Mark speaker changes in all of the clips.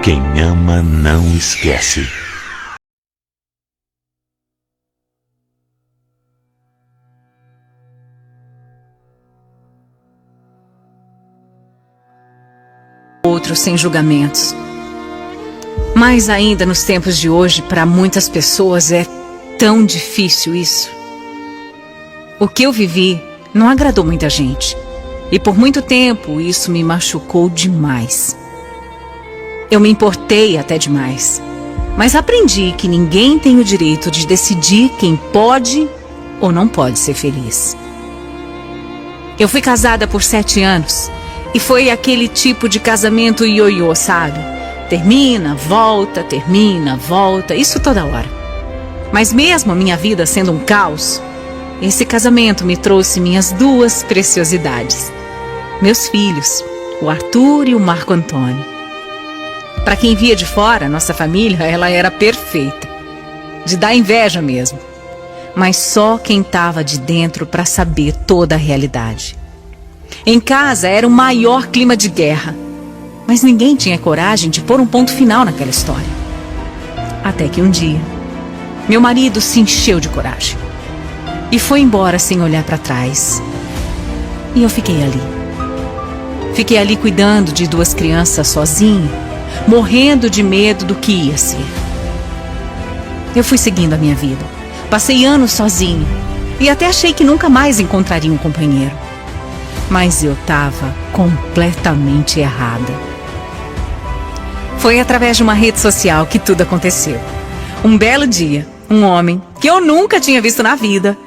Speaker 1: Quem ama não esquece.
Speaker 2: Outros sem julgamentos. Mas ainda nos tempos de hoje, para muitas pessoas é tão difícil isso. O que eu vivi não agradou muita gente. E por muito tempo isso me machucou demais. Eu me importei até demais. Mas aprendi que ninguém tem o direito de decidir quem pode ou não pode ser feliz. Eu fui casada por 7 anos. E foi aquele tipo de casamento ioiô, sabe? Termina, volta, isso toda hora. Mas mesmo a minha vida sendo um caos, esse casamento me trouxe minhas 2 preciosidades. Meus filhos, o Arthur e o Marco Antônio. Para quem via de fora, nossa família, ela era perfeita. De dar inveja mesmo. Mas só quem estava de dentro para saber toda a realidade. Em casa era o maior clima de guerra. Mas ninguém tinha coragem de pôr um ponto final naquela história. Até que um dia, meu marido se encheu de coragem. E foi embora sem olhar para trás. E eu fiquei ali. Fiquei ali cuidando de 2 crianças sozinha, morrendo de medo do que ia ser. Eu fui seguindo a minha vida. Passei anos sozinha. E até achei que nunca mais encontraria um companheiro. Mas eu estava completamente errada. Foi através de uma rede social que tudo aconteceu. Um belo dia, um homem que eu nunca tinha visto na vida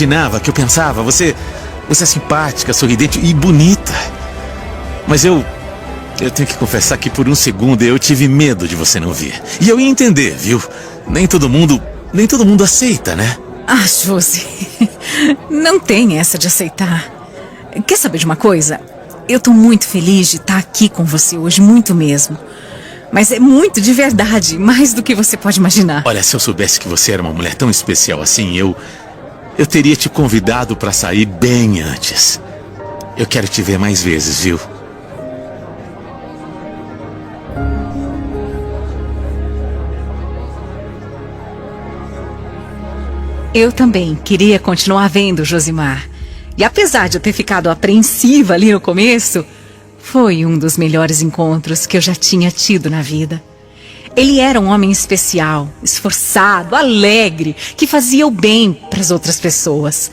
Speaker 1: imaginava, que eu pensava, você é simpática, sorridente e bonita. Mas eu tenho que confessar que por um segundo eu tive medo de você não vir. E eu ia entender, viu? Nem todo mundo aceita, né?
Speaker 2: Ah, Josi, não tem essa de aceitar. Quer saber de uma coisa? Eu tô muito feliz de estar aqui com você hoje, muito mesmo. Mas é muito de verdade, mais do que você pode imaginar.
Speaker 1: Olha, se eu soubesse que você era uma mulher tão especial assim, eu teria te convidado pra sair bem antes. Eu quero te ver mais vezes, viu?
Speaker 2: Eu também queria continuar vendo o Josimar. E apesar de eu ter ficado apreensiva ali no começo, foi um dos melhores encontros que eu já tinha tido na vida. Ele era um homem especial, esforçado, alegre, que fazia o bem para as outras pessoas.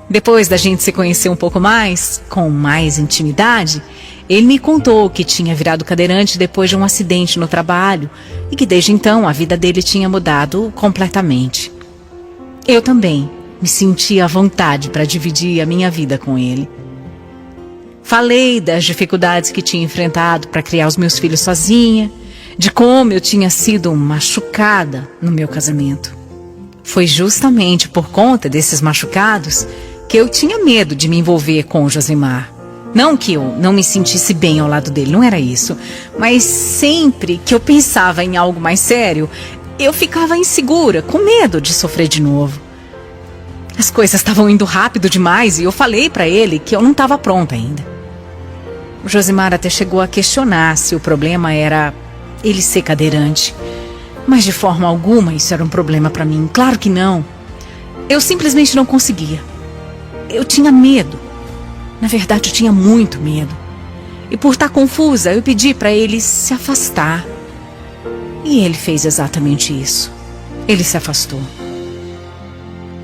Speaker 2: Depois da gente se conhecer um pouco mais, com mais intimidade, ele me contou que tinha virado cadeirante depois de um acidente no trabalho e que desde então a vida dele tinha mudado completamente. Eu também me senti à vontade para dividir a minha vida com ele. Falei das dificuldades que tinha enfrentado para criar os meus filhos sozinha, de como eu tinha sido machucada no meu casamento. Foi justamente por conta desses machucados que eu tinha medo de me envolver com o Josimar. Não que eu não me sentisse bem ao lado dele, não era isso. Mas sempre que eu pensava em algo mais sério, eu ficava insegura, com medo de sofrer de novo. As coisas estavam indo rápido demais e eu falei para ele que eu não estava pronta ainda. O Josimar até chegou a questionar se o problema era ele ser cadeirante. Mas de forma alguma isso era um problema para mim. Claro que não. Eu simplesmente não conseguia. Eu tinha medo. Na verdade, eu tinha muito medo. E por estar confusa, eu pedi para ele se afastar. E ele fez exatamente isso. Ele se afastou.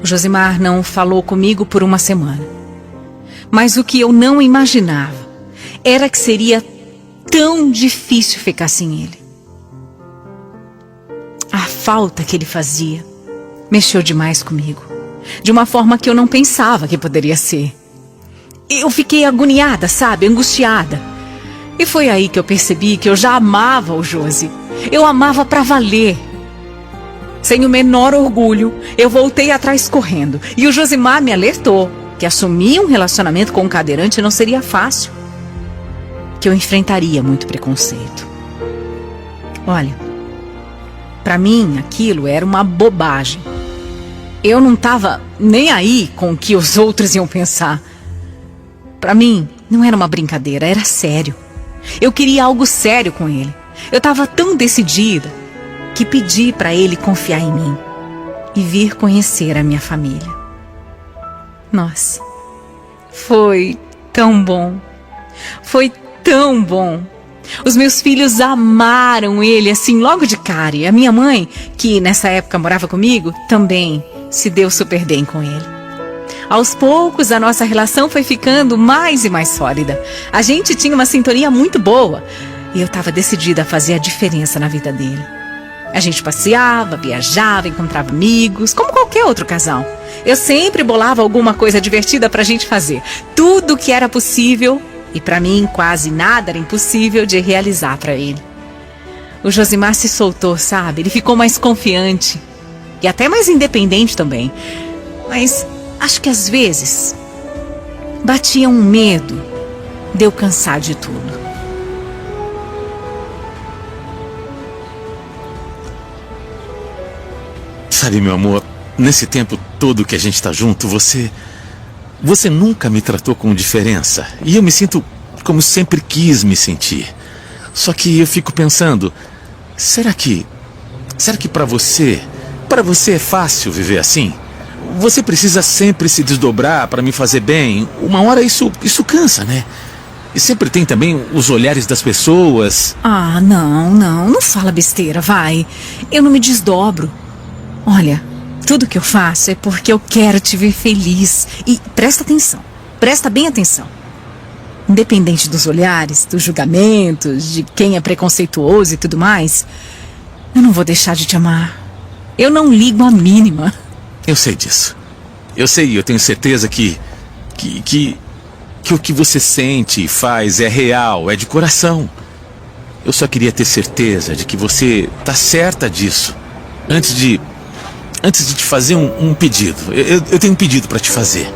Speaker 2: O Josimar não falou comigo por uma semana. Mas o que eu não imaginava era que seria tão difícil ficar sem ele. A falta que ele fazia mexeu demais comigo, de uma forma que eu não pensava que poderia ser. Eu fiquei agoniada, sabe? Angustiada. E foi aí que eu percebi que eu já amava o Josi. Eu amava pra valer. Sem o menor orgulho, eu voltei atrás correndo. E o Josimar me alertou que assumir um relacionamento com um cadeirante não seria fácil. Que eu enfrentaria muito preconceito. Olha, pra mim aquilo era uma bobagem. Eu não estava nem aí com o que os outros iam pensar. Pra mim, não era uma brincadeira, era sério. Eu queria algo sério com ele. Eu estava tão decidida que pedi para ele confiar em mim e vir conhecer a minha família. Nossa, foi tão bom. Foi tão bom. Os meus filhos amaram ele assim logo de cara. E a minha mãe, que nessa época morava comigo, também se deu super bem com ele. Aos poucos, a nossa relação foi ficando mais e mais sólida. A gente tinha uma sintonia muito boa e eu estava decidida a fazer a diferença na vida dele. A gente passeava, viajava, encontrava amigos, como qualquer outro casal. Eu sempre bolava alguma coisa divertida pra gente fazer. Tudo que era possível, e pra mim quase nada era impossível de realizar pra ele. O Josimar se soltou, sabe? Ele ficou mais confiante e até mais independente também. Mas acho que às vezes batia um medo de eu cansar de tudo.
Speaker 1: Sabe, meu amor, nesse tempo todo que a gente tá junto, você nunca me tratou com diferença. E eu me sinto como sempre quis me sentir. Só que eu fico pensando, será que para você é fácil viver assim? Você precisa sempre se desdobrar para me fazer bem. Uma hora isso cansa, né? E sempre tem também os olhares das pessoas.
Speaker 2: Ah, não fala besteira, vai. Eu não me desdobro. Olha, tudo que eu faço é porque eu quero te ver feliz. E presta atenção, presta bem atenção. Independente dos olhares, dos julgamentos, de quem é preconceituoso e tudo mais, eu não vou deixar de te amar. Eu não ligo a mínima.
Speaker 1: Eu sei disso. Eu sei, eu tenho certeza que o que você sente e faz é real, é de coração. Eu só queria ter certeza de que você tá certa disso. Antes de te fazer um pedido. Eu tenho um pedido para te fazer.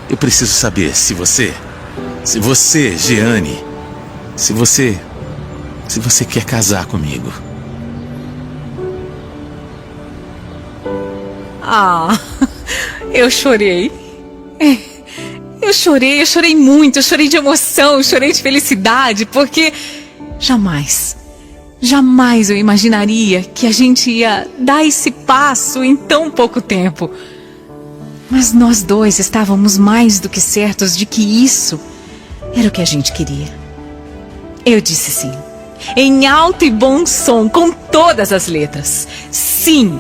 Speaker 1: Eu preciso saber se você, Jeane, se você quer casar comigo.
Speaker 2: Ah, eu chorei. Eu chorei muito, eu chorei de emoção, eu chorei de felicidade, porque jamais eu imaginaria que a gente ia dar esse passo em tão pouco tempo. Mas nós dois estávamos mais do que certos de que isso era o que a gente queria. Eu disse sim, em alto e bom som, com todas as letras. Sim!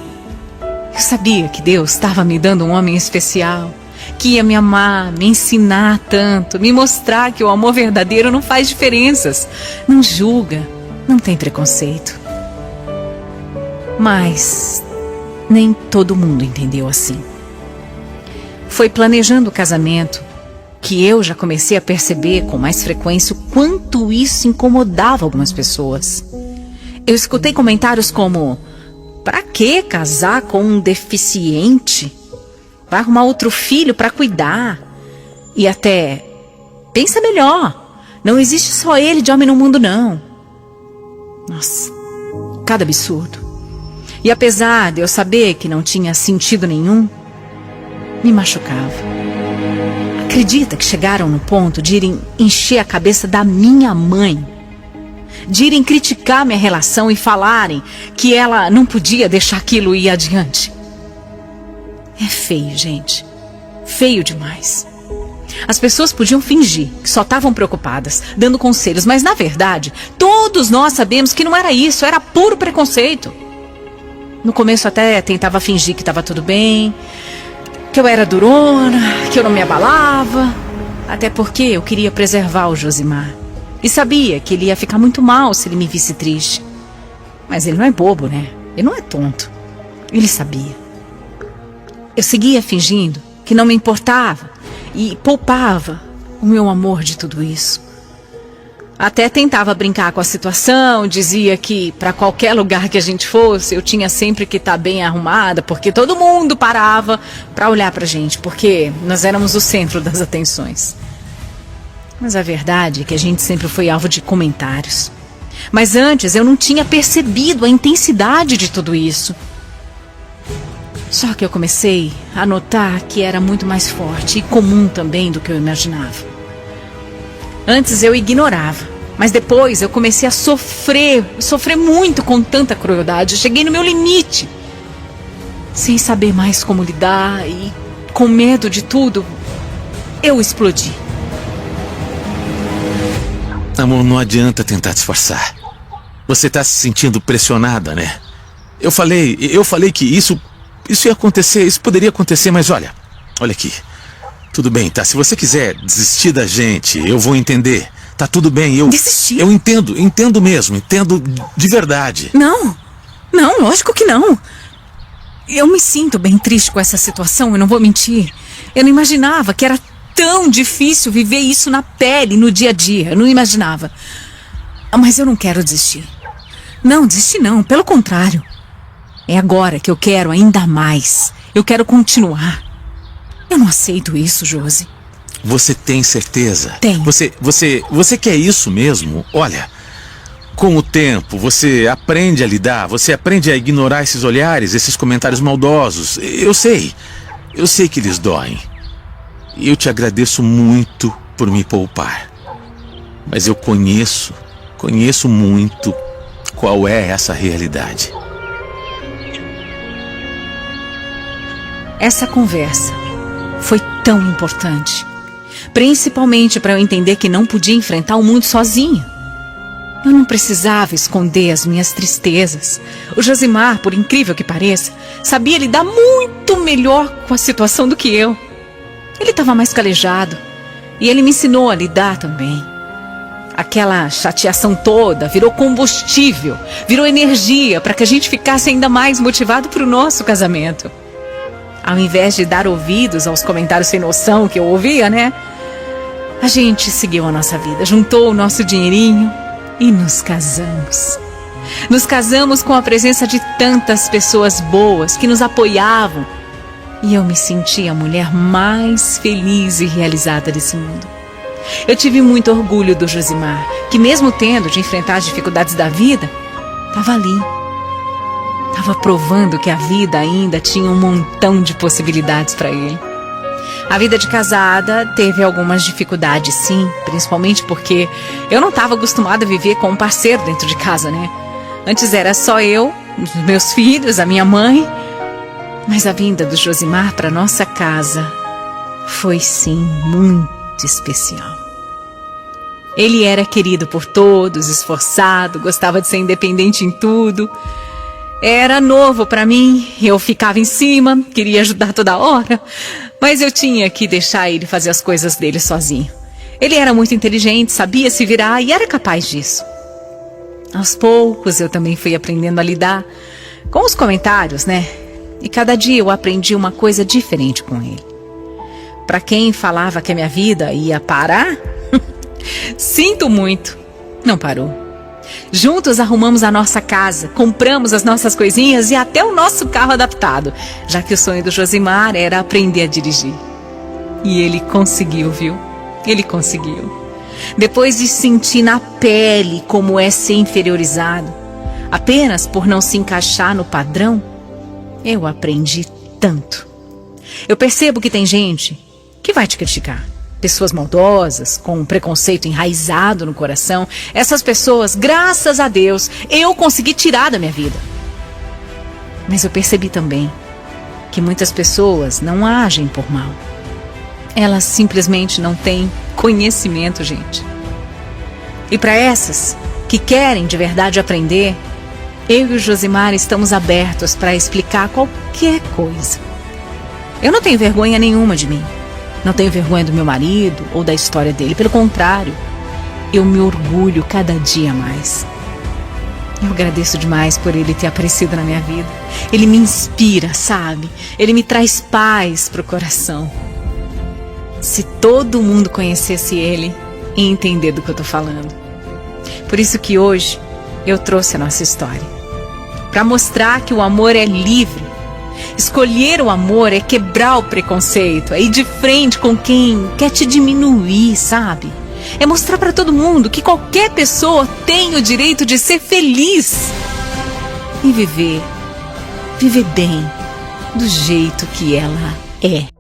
Speaker 2: Eu sabia que Deus estava me dando um homem especial, que ia me amar, me ensinar tanto, me mostrar que o amor verdadeiro não faz diferenças, não julga, não tem preconceito. Mas nem todo mundo entendeu assim. Foi planejando o casamento que eu já comecei a perceber com mais frequência o quanto isso incomodava algumas pessoas. Eu escutei comentários como: pra que casar com um deficiente? Vai arrumar outro filho pra cuidar. E até: pensa melhor, não existe só ele de homem no mundo, não. Nossa, cada absurdo. E apesar de eu saber que não tinha sentido nenhum, me machucava. Acredita que chegaram no ponto de irem encher a cabeça da minha mãe, de irem criticar minha relação e falarem que ela não podia deixar aquilo ir adiante? É feio, gente. Feio demais. As pessoas podiam fingir que só estavam preocupadas, dando conselhos, mas na verdade, todos nós sabemos que não era isso, era puro preconceito. No começo até tentava fingir que estava tudo bem, que eu era durona, que eu não me abalava, até porque eu queria preservar o Josimar. E sabia que ele ia ficar muito mal se ele me visse triste. Mas ele não é bobo, né? Ele não é tonto. Ele sabia. Eu seguia fingindo que não me importava e poupava o meu amor de tudo isso. Até tentava brincar com a situação, dizia que para qualquer lugar que a gente fosse, eu tinha sempre que estar bem arrumada, porque todo mundo parava para olhar pra gente, porque nós éramos o centro das atenções. Mas a verdade é que a gente sempre foi alvo de comentários. Mas antes eu não tinha percebido a intensidade de tudo isso. Só que eu comecei a notar que era muito mais forte e comum também do que eu imaginava. Antes eu ignorava, mas depois eu comecei a sofrer muito com tanta crueldade. Eu cheguei no meu limite. Sem saber mais como lidar e com medo de tudo, eu explodi.
Speaker 1: Amor, não adianta tentar disfarçar. Você tá se sentindo pressionada, né? Eu falei que isso ia acontecer, isso poderia acontecer, mas olha aqui. Tudo bem, tá? Se você quiser desistir da gente, eu vou entender. Tá tudo bem,
Speaker 2: Desistir?
Speaker 1: Eu entendo mesmo, entendo de verdade.
Speaker 2: Não, lógico que não. Eu me sinto bem triste com essa situação, eu não vou mentir. Eu não imaginava que era tão difícil viver isso na pele, no dia a dia. Eu não imaginava. Mas eu não quero desistir. Não, desistir não, pelo contrário. É agora que eu quero ainda mais. Eu quero continuar. Eu não aceito isso, Josi.
Speaker 1: Você tem certeza?
Speaker 2: Tenho.
Speaker 1: Você quer isso mesmo? Olha, com o tempo você aprende a lidar, você aprende a ignorar esses olhares, esses comentários maldosos. Eu sei que eles doem. E eu te agradeço muito por me poupar. Mas eu conheço muito qual é essa realidade.
Speaker 2: Essa conversa foi tão importante, principalmente para eu entender que não podia enfrentar o mundo sozinha. Eu não precisava esconder as minhas tristezas. O Josimar, por incrível que pareça, sabia lidar muito melhor com a situação do que eu. Ele estava mais calejado e ele me ensinou a lidar também. Aquela chateação toda virou combustível, virou energia para que a gente ficasse ainda mais motivado para o nosso casamento. Ao invés de dar ouvidos aos comentários sem noção que eu ouvia, né? A gente seguiu a nossa vida, juntou o nosso dinheirinho e nos casamos. Nos casamos com a presença de tantas pessoas boas que nos apoiavam. E eu me senti a mulher mais feliz e realizada desse mundo. Eu tive muito orgulho do Josimar, que mesmo tendo de enfrentar as dificuldades da vida, estava ali. Estava provando que a vida ainda tinha um montão de possibilidades para ele. A vida de casada teve algumas dificuldades, sim, principalmente porque eu não estava acostumada a viver com um parceiro dentro de casa, né? Antes era só eu, os meus filhos, a minha mãe. Mas a vinda do Josimar para nossa casa foi, sim, muito especial. Ele era querido por todos, esforçado, gostava de ser independente em tudo. Era novo para mim, eu ficava em cima, queria ajudar toda hora, mas eu tinha que deixar ele fazer as coisas dele sozinho. Ele era muito inteligente, sabia se virar e era capaz disso. Aos poucos eu também fui aprendendo a lidar com os comentários, né? E cada dia eu aprendi uma coisa diferente com ele. Para quem falava que a minha vida ia parar, sinto muito, não parou. Juntos arrumamos a nossa casa, compramos as nossas coisinhas e até o nosso carro adaptado, já que o sonho do Josimar era aprender a dirigir. E ele conseguiu, viu? Ele conseguiu. Depois de sentir na pele como é ser inferiorizado, apenas por não se encaixar no padrão, eu aprendi tanto. Eu percebo que tem gente que vai te criticar. Pessoas maldosas, com um preconceito enraizado no coração. Essas pessoas, graças a Deus, eu consegui tirar da minha vida. Mas eu percebi também que muitas pessoas não agem por mal. Elas simplesmente não têm conhecimento, gente. E para essas que querem de verdade aprender, eu e o Josimar estamos abertos para explicar qualquer coisa. Eu não tenho vergonha nenhuma de mim. Não tenho vergonha do meu marido ou da história dele. Pelo contrário, eu me orgulho cada dia mais. Eu agradeço demais por ele ter aparecido na minha vida. Ele me inspira, sabe? Ele me traz paz pro coração. Se todo mundo conhecesse ele e entender do que eu tô falando. Por isso que hoje eu trouxe a nossa história. Para mostrar que o amor é livre. Escolher o amor é quebrar o preconceito, é ir de frente com quem quer te diminuir, sabe? É mostrar para todo mundo que qualquer pessoa tem o direito de ser feliz e viver bem do jeito que ela é.